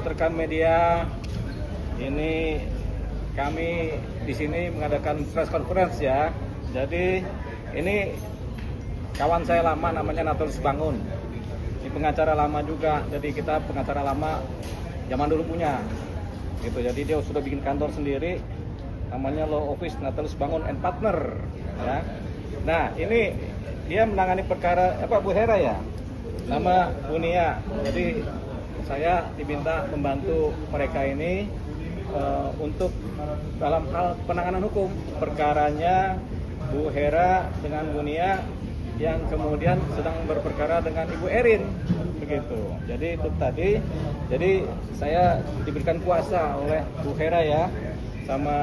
buat rekan media, ini kami di sini mengadakan press conference ya. Jadi ini kawan saya lama namanya Natulus Bangun. Ini pengacara lama juga. Jadi kita pengacara lama zaman dulu punya. Gitu. Jadi dia sudah bikin kantor sendiri namanya Law Office Natulus Bangun and Partner ya. Nah, ini dia menangani perkara Bu Hera ya. Nama Bunia. Jadi saya diminta membantu mereka ini untuk dalam hal penanganan hukum perkaranya Bu Hera dengan Bunia yang kemudian sedang berperkara dengan Ibu Erin begitu. Jadi itu tadi, jadi saya diberikan kuasa oleh Bu Hera ya sama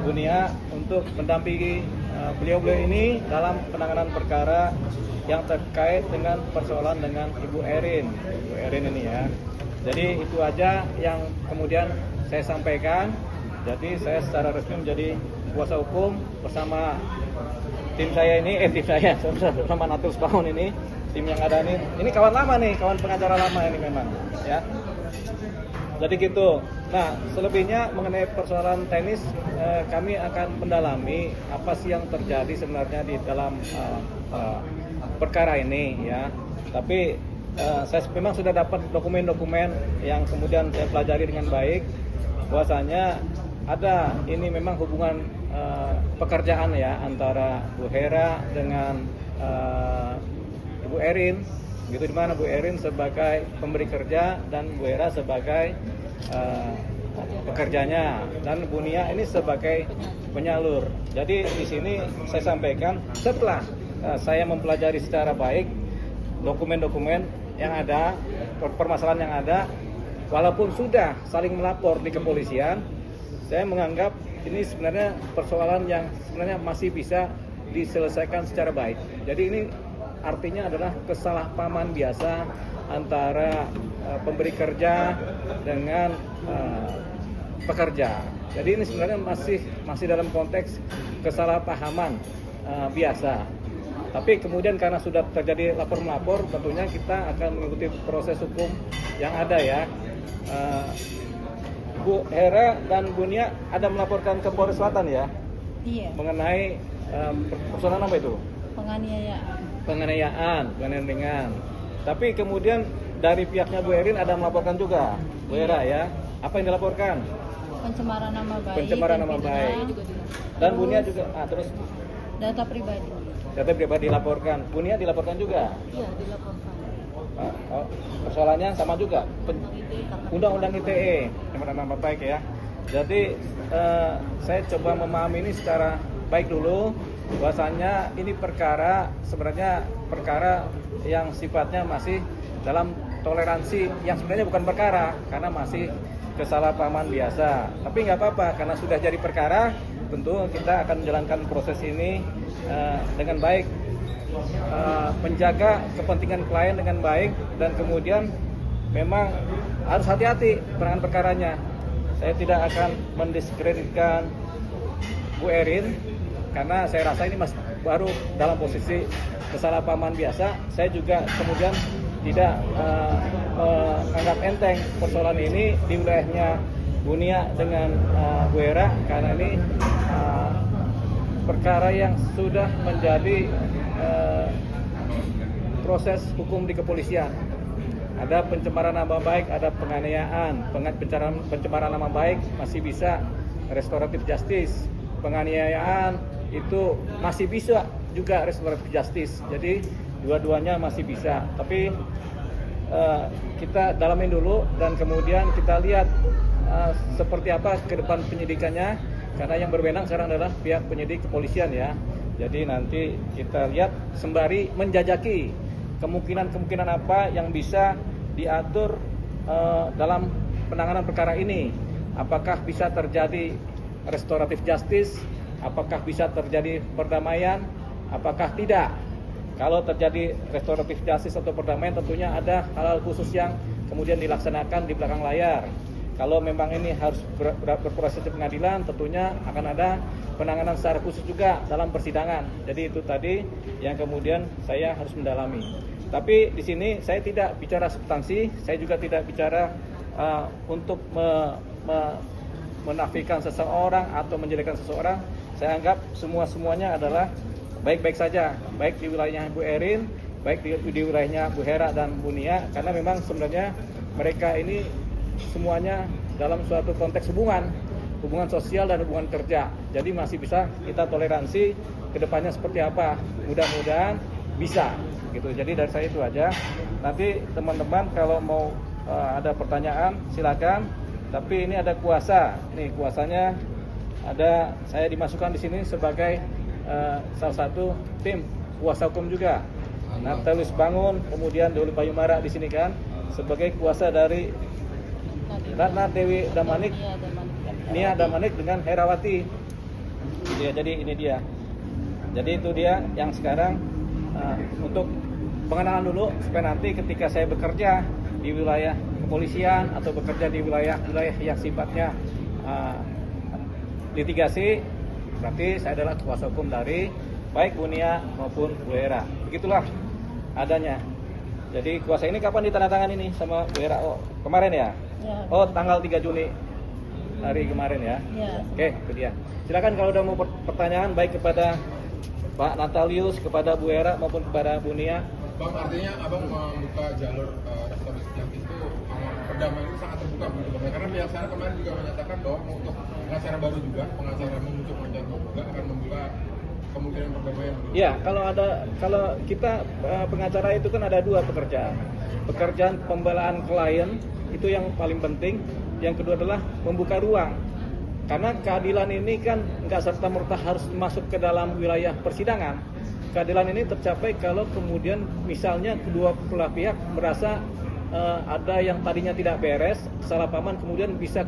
Bunia untuk mendampingi beliau-beliau ini dalam penanganan perkara yang terkait dengan persoalan dengan Ibu Erin ini ya. Jadi itu aja yang kemudian saya sampaikan. Jadi saya secara resmi menjadi kuasa hukum bersama tim saya ini, tim saya bersama Natulus Bangun ini, tim yang ada ini kawan lama nih, kawan pengacara lama ini memang ya. Jadi gitu. Nah, selebihnya mengenai persoalan teknis kami akan mendalami apa sih yang terjadi sebenarnya di dalam perkara ini ya. Tapi saya memang sudah dapat dokumen-dokumen yang kemudian saya pelajari dengan baik bahwasanya ada ini memang hubungan pekerjaan ya antara Bu Hera dengan Ibu Erin gitu, di mana Bu Erin sebagai pemberi kerja dan Bu Hera sebagai pekerjanya dan Bunia ini sebagai penyalur. Jadi di sini saya sampaikan setelah saya mempelajari secara baik dokumen-dokumen yang ada, permasalahan yang ada, walaupun sudah saling melapor di kepolisian, saya menganggap ini sebenarnya persoalan yang sebenarnya masih bisa diselesaikan secara baik. Jadi ini artinya adalah kesalahpahaman biasa antara pemberi kerja dengan pekerja. Jadi ini sebenarnya masih dalam konteks kesalahpahaman biasa. Tapi kemudian karena sudah terjadi lapor-melapor, tentunya kita akan mengikuti proses hukum yang ada ya. Bu Hera dan Bunia ada melaporkan ke Polres Selatan ya? Iya. Mengenai persoalan apa itu? Penganiayaan ringan. Tapi kemudian dari pihaknya Bu Erin ada melaporkan juga, Bu Hera ya? Apa yang dilaporkan? Pencemaran nama baik. Dan Bunia juga, terus? Data pribadi. Data pribadi dilaporkan. Bunia dilaporkan juga? Iya, dilaporkan. Persoalannya sama juga. Undang-undang ITE, pencemaran nama baik ya. Jadi saya coba memahami ini secara baik dulu. Bahwasanya ini perkara sebenarnya perkara yang sifatnya masih dalam toleransi yang sebenarnya bukan perkara karena masih kesalahpahaman biasa. Tapi nggak apa-apa karena sudah jadi perkara, tentu kita akan menjalankan proses ini dengan baik, menjaga kepentingan klien dengan baik, dan kemudian memang harus hati-hati penanganan perkaranya. Saya tidak akan mendiskreditkan Bu Erin karena saya rasa ini masih baru dalam posisi kesalahpahaman biasa. Saya juga kemudian tidak menganggap enteng persoalan ini di wilayahnya Bunia dengan Bu Hera karena ini perkara yang sudah menjadi proses hukum di kepolisian. Ada pencemaran nama baik, ada penganiayaan. Pencemaran nama baik masih bisa restoratif justice. Penganiayaan itu masih bisa juga restoratif justice. Jadi dua-duanya masih bisa. Tapi kita dalamin dulu dan kemudian kita lihat seperti apa ke depan penyidikannya. Karena yang berwenang sekarang adalah pihak penyidik kepolisian ya. Jadi nanti kita lihat sembari menjajaki kemungkinan-kemungkinan apa yang bisa diatur dalam penanganan perkara ini. Apakah bisa terjadi restoratif justice? Apakah bisa terjadi perdamaian? Apakah tidak? Kalau terjadi restoratif justice atau perdamaian, tentunya ada hal-hal khusus yang kemudian dilaksanakan di belakang layar. Kalau memang ini harus berproses di pengadilan, tentunya akan ada penanganan secara khusus juga dalam persidangan. Jadi itu tadi yang kemudian saya harus mendalami. Tapi di sini saya tidak bicara substansi, saya juga tidak bicara untuk menafikan seseorang atau menjelekan seseorang. Saya anggap semuanya adalah baik-baik saja, baik di wilayahnya Bu Erin, baik di wilayahnya Bu Hera dan Bu Nia, karena memang sebenarnya mereka ini semuanya dalam suatu konteks hubungan sosial dan hubungan kerja. Jadi masih bisa kita toleransi ke depannya seperti apa. Mudah-mudahan bisa gitu. Jadi dari saya itu aja. Nanti teman-teman kalau mau ada pertanyaan silakan. Tapi ini ada kuasa. Ini kuasanya ada, saya dimasukkan di sini sebagai salah satu tim kuasa hukum juga. Natalius Bangun, kemudian Dewi Payumara di sini kan sebagai kuasa dari Ratna Dewi Damanik, Nia Damanik dengan Herawati. Ya, jadi ini dia. Jadi itu dia yang sekarang untuk pengenalan dulu supaya nanti ketika saya bekerja di wilayah kepolisian atau bekerja di wilayah yang sifatnya litigasi, berarti saya adalah kuasa hukum dari baik Bu Nia maupun Bu Hera. Begitulah adanya. Jadi kuasa ini kapan ditandatangani ini sama Bu Hera? Oh, kemarin ya? Ya. Oh, tanggal 3 Juni hari kemarin ya? Ya. Oke, itu dia. Silakan kalau udah mau pertanyaan baik kepada Pak Natalius, kepada Bu Hera maupun kepada Bu Nia. Bang, artinya abang membuka jalur restorasi justice itu perdamaian itu sangat terbuka begitu Bang. Karena pihak sana kemarin juga menyatakan bahwa untuk pengacara baru juga, pengacara mengucuk menjatuh juga akan membuka kemungkinan perdamaian. Ya, kalau kita pengacara itu kan ada dua pekerjaan. Pekerjaan pembelaan klien itu yang paling penting. Yang kedua adalah membuka ruang. Karena keadilan ini kan nggak serta-merta harus masuk ke dalam wilayah persidangan. Keadilan ini tercapai kalau kemudian misalnya kedua belah pihak merasa ada yang tadinya tidak beres, salah pahaman, kemudian bisa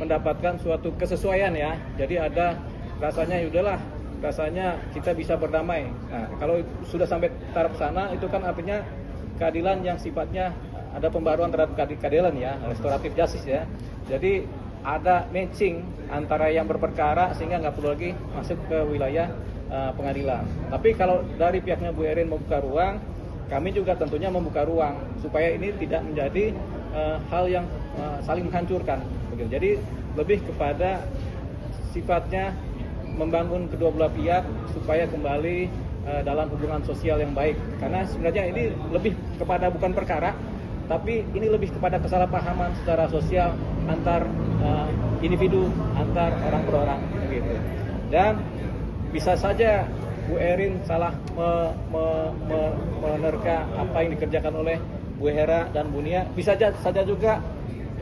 mendapatkan suatu kesesuaian ya. Jadi ada rasanya yaudahlah, rasanya kita bisa berdamai. Nah, kalau sudah sampai taraf sana itu kan artinya keadilan yang sifatnya ada pembaruan terhadap keadilan ya, restoratif justice ya. Jadi ada matching antara yang berperkara sehingga nggak perlu lagi masuk ke wilayah pengadilan. Tapi kalau dari pihaknya Bu Erin membuka ruang, kami juga tentunya membuka ruang supaya ini tidak menjadi hal yang saling menghancurkan. Jadi lebih kepada sifatnya membangun kedua belah pihak supaya kembali dalam hubungan sosial yang baik. Karena sebenarnya ini lebih kepada bukan perkara, tapi ini lebih kepada kesalahpahaman secara sosial antar individu, antar orang per orang begitu. Dan bisa saja Bu Erin salah menerka apa yang dikerjakan oleh Bu Hera dan Bu Nia. Bisa saja juga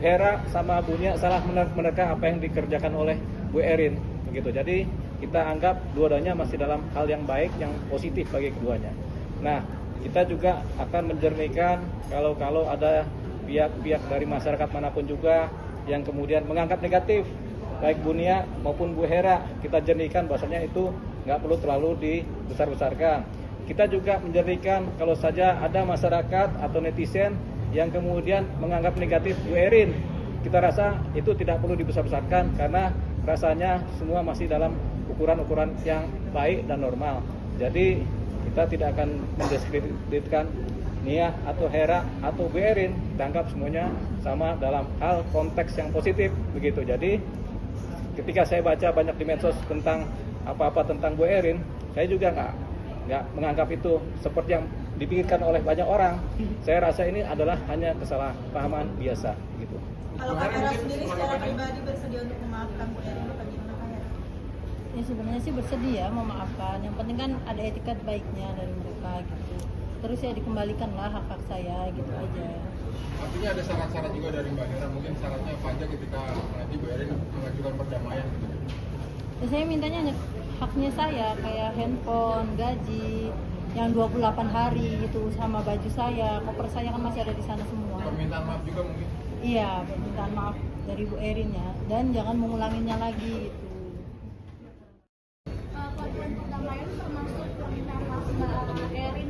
Hera sama Bu Nia salah menerka apa yang dikerjakan oleh Bu Erin begitu. Jadi kita anggap dua-duanya masih dalam hal yang baik, yang positif bagi keduanya. Nah, kita juga akan menjernihkan kalau ada pihak-pihak dari masyarakat manapun juga yang kemudian menganggap negatif baik Bu Nia maupun Bu Hera, kita jernihkan bahwasanya itu nggak perlu terlalu dibesar-besarkan. Kita juga menjernihkan kalau saja ada masyarakat atau netizen yang kemudian menganggap negatif Bu Erin, kita rasa itu tidak perlu dibesar-besarkan karena rasanya semua masih dalam ukuran-ukuran yang baik dan normal. Jadi kita tidak akan mendiskreditkan Nia atau Hera atau Bu Erin, kita anggap semuanya sama dalam hal konteks yang positif begitu. Jadi ketika saya baca banyak di medsos tentang apa-apa tentang Bu Erin, saya juga nggak menganggap itu seperti yang dipikirkan oleh banyak orang. Saya rasa ini adalah hanya kesalahpahaman biasa gitu. Kalau Kak Hera sendiri secara pribadi bersedia untuk memaafkan Bu Erin atau gimana Kak Hera? Ya sebenarnya sih bersedia memaafkan. Yang penting kan ada etikat baiknya dari mereka gitu. Terus ya dikembalikanlah hak-hak saya gitu aja. Artinya ada syarat-syarat juga dari Mbak Hera, mungkin syaratnya apa aja ketika nanti Bu Erin mengajukan perdamaian gitu? Ya, saya mintanya haknya saya kayak handphone, gaji, yang 28 hari gitu sama baju saya, koper saya kan masih ada di sana semua. Permintaan maaf juga mungkin? Iya, permintaan maaf dari Bu Erin ya, dan jangan mengulanginya lagi gitu. Pelakuan perdamaian termasuk permintaan maaf Mbak Erin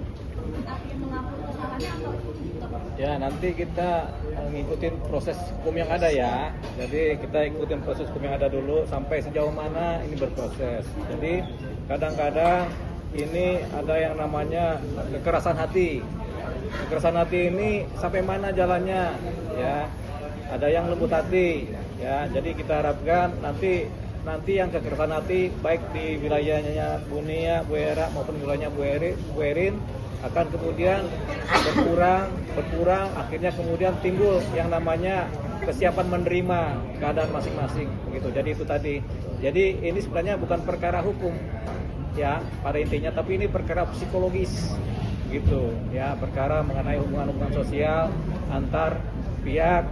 akhirnya mengakui kesalahannya atau Ya, nanti kita ngikutin proses hukum yang ada ya. Jadi kita ikutin proses hukum yang ada dulu sampai sejauh mana ini berproses. Jadi kadang-kadang ini ada yang namanya kekerasan hati. Kekerasan hati ini sampai mana jalannya, ya? Ada yang lembut hati, ya. Jadi kita harapkan nanti yang kekerasan hati baik di wilayahnya Bu Nia, Bu Era maupun wilayahnya Bu Erin akan kemudian berkurang, akhirnya kemudian timbul yang namanya kesiapan menerima keadaan masing-masing, begitu. Jadi itu tadi. Jadi ini sebenarnya bukan perkara hukum, ya pada intinya, tapi ini perkara psikologis, gitu, ya, perkara mengenai hubungan-hubungan sosial antar pihak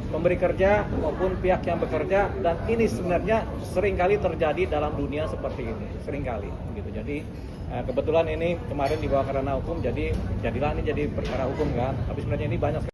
pemberi kerja maupun pihak yang bekerja, dan ini sebenarnya seringkali terjadi dalam dunia seperti ini, seringkali, gitu. Jadi kebetulan ini kemarin dibawa ke ranah hukum, jadilah ini jadi perkara hukum kan, tapi sebenarnya ini banyak